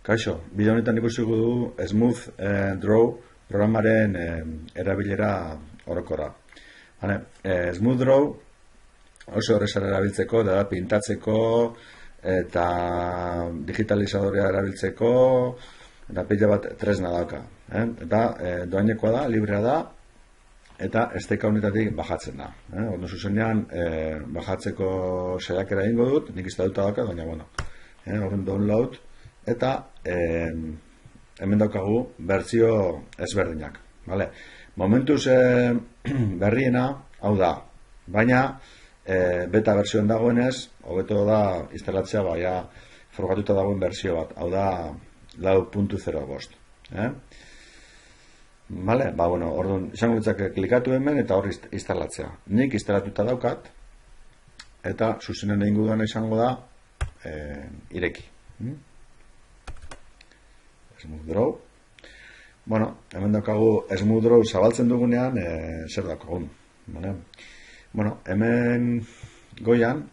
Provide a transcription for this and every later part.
Kaixo, bideo honetan ikusiko du Smooth Draw programaren erabilera orokorra. Smooth Draw oso errezara erabiltzeko, da pintatzeko eta digitalizadorea erabiltzeko, eta pila bat tresna dauka. Eta doainekoa da, librea da, eta esteka honetatik bajatzen da. Ondo zuzenean bajatzeko saiakera egingo dut, nik instaluta dauka, baina bueno, horren download, eta hemen daukagu bertsio ezberdinak. Momentuz berriena hau da, baina beta bertsioen dagoenez, hobeto da instalatzea baina frogatuta dagoen bertsio bat, hau da 4.05. Orduan, izango ditzake klikatu hemen eta hor instalatzea. Nik instalatuta daukat, eta zuzenen egingo dana izango da ireki. Smooth Draw. Hemen daukagu Smooth Draw zabaltzen dugunean, zer daukagun. Hemen goian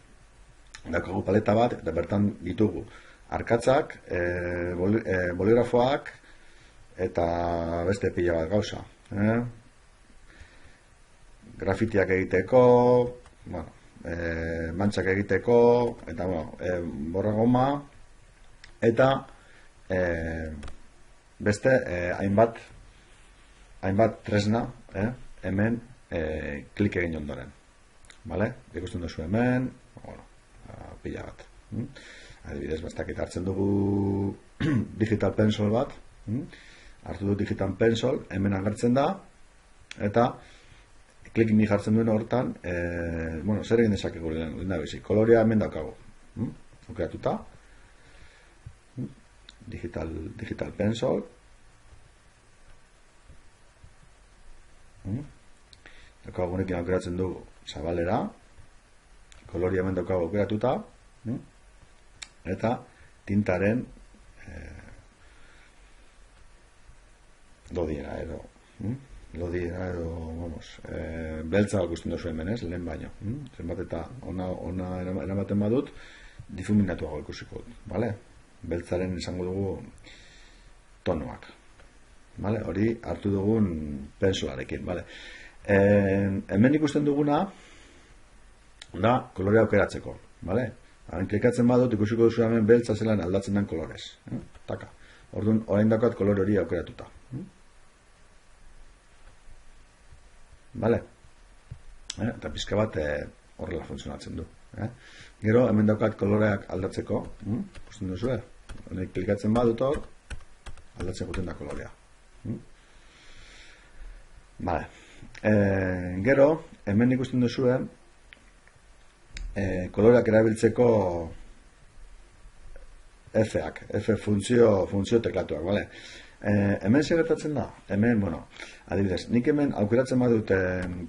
daukagu paleta bat, eta bertan ditugu arkatzak, boligrafoak, eta beste pila bat gauza. Grafitiak egiteko, mantxak egiteko, eta borra goma, eta beste hainbat tresna hemen klik egin ondoren. Ikusten duzu hemen, pila bat. Adibidez, bastakit hartzen dugu digital pencil bat, hartu du digital pencil, hemen agertzen da, eta klik ni jartzen duen hortan, zer egin dezakegu lehendabizi, kolorea hemen daukagu. Aukeratuta, digital pencil, daukagu gunekin aukeratzen dugu zabalera, kolorea hemen daukagu aukeratuta, eta tintaren lodiera edo beltza ikusten duzu hemen, lehen baino. Zenbat eta ona eramaten badut, difuminatuago ikusiko dut. Beltzaren izango dugu tonoak. Hori hartu dugun pensolarekin. Hemen ikusten duguna da kolorea aukeratzeko. Haren klikatzen badut ikusiko duzu hemen beltza zelan aldatzen den kolorez. Orduan, orain daukat kolore hori aukeratuta. Eta pizka bat horrela funtzionatzen du. Gero, hemen daukat koloreak aldatzeko. Ikusten duzu, honek klikatzen badut hor, aldatzen guten da kolorea. Gero, hemen ikusten duzu, koloreak erabiltzeko F-ak, F funtzio teklatuak, hemen segertatzen da, hemen, adibidez, nik hemen aukeratzen badut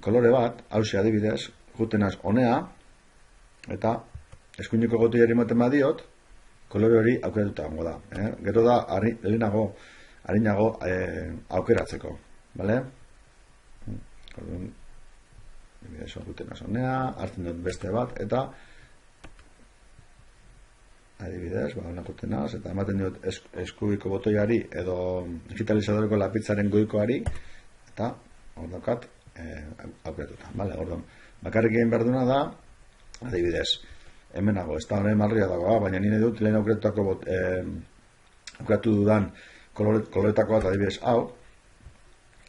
kolore bat, hauxe adibidez, jutenaz honea, eta eskuineko gotoiari ematen badiot, kolore hori aukeratuta gongo da. Gero da, harinago aukeratzeko, jutenaz honea, hartzen dut beste bat, eta adibidez, jutenaz, eta ematen dut eskuiko botoiari edo digitalizadoreko lapitzaren goikoari, eta hor daukat aukeratuta. Bakarrik egin behar duna da, adibidez, hemenago, ez da honen marria dago, baina nire dut lehen aukeratu dudan koloretako bat adibidez hau,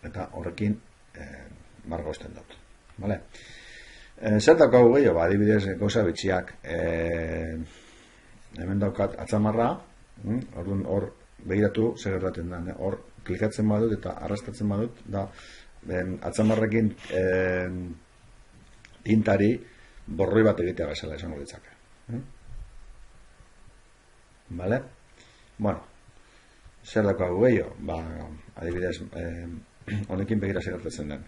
eta horrekin margozten dut. Zer daukagu gehiago, adibidez, gauza bitxiak, hemen daukat atzamarra, hor begiratu zer gertatzen da, hor klikatzen badut eta arrastatzen badut, da atzamarrekin tintari borroi bat egitea bezala esango ditzake. Zer daukagu gehiago? Adibidez, honekin begira zer gertatzen den.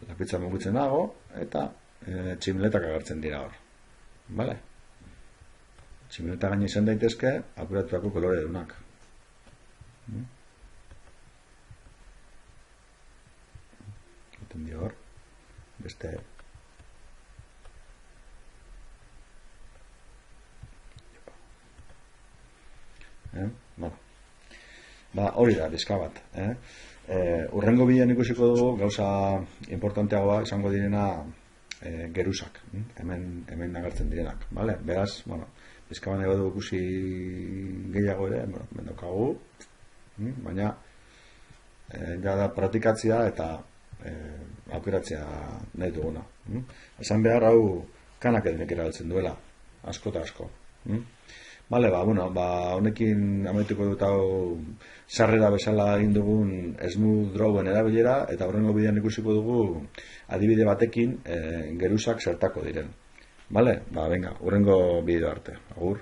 Lapitza mugitzen dago, eta tximletak agertzen dira hor. Tximleta gaina izan daitezke, aukeratuako kolore dunak. Eten dio hor, beste Bueno. Hori da, bizka bat. Urrengo bidean ikusiko dugu, gauza importanteagoa izango direna gerusak, hemen agertzen direnak, vale? Beraz, bizka bat nahi dugu ikusi gehiago ere, mendokagu, baina ja da praktikatzea eta aukeratzea nahi duguna. Esan behar hau kanak edenek erabiltzen duela, asko eta asko. Bale, honekin amaituko dut hau sarrera bezala egin dugun smooth drawen erabilera, eta horrengo bidean ikusiko dugu adibide batekin gerusak zertako diren. Bale, venga, horrengo bideo arte. Agur.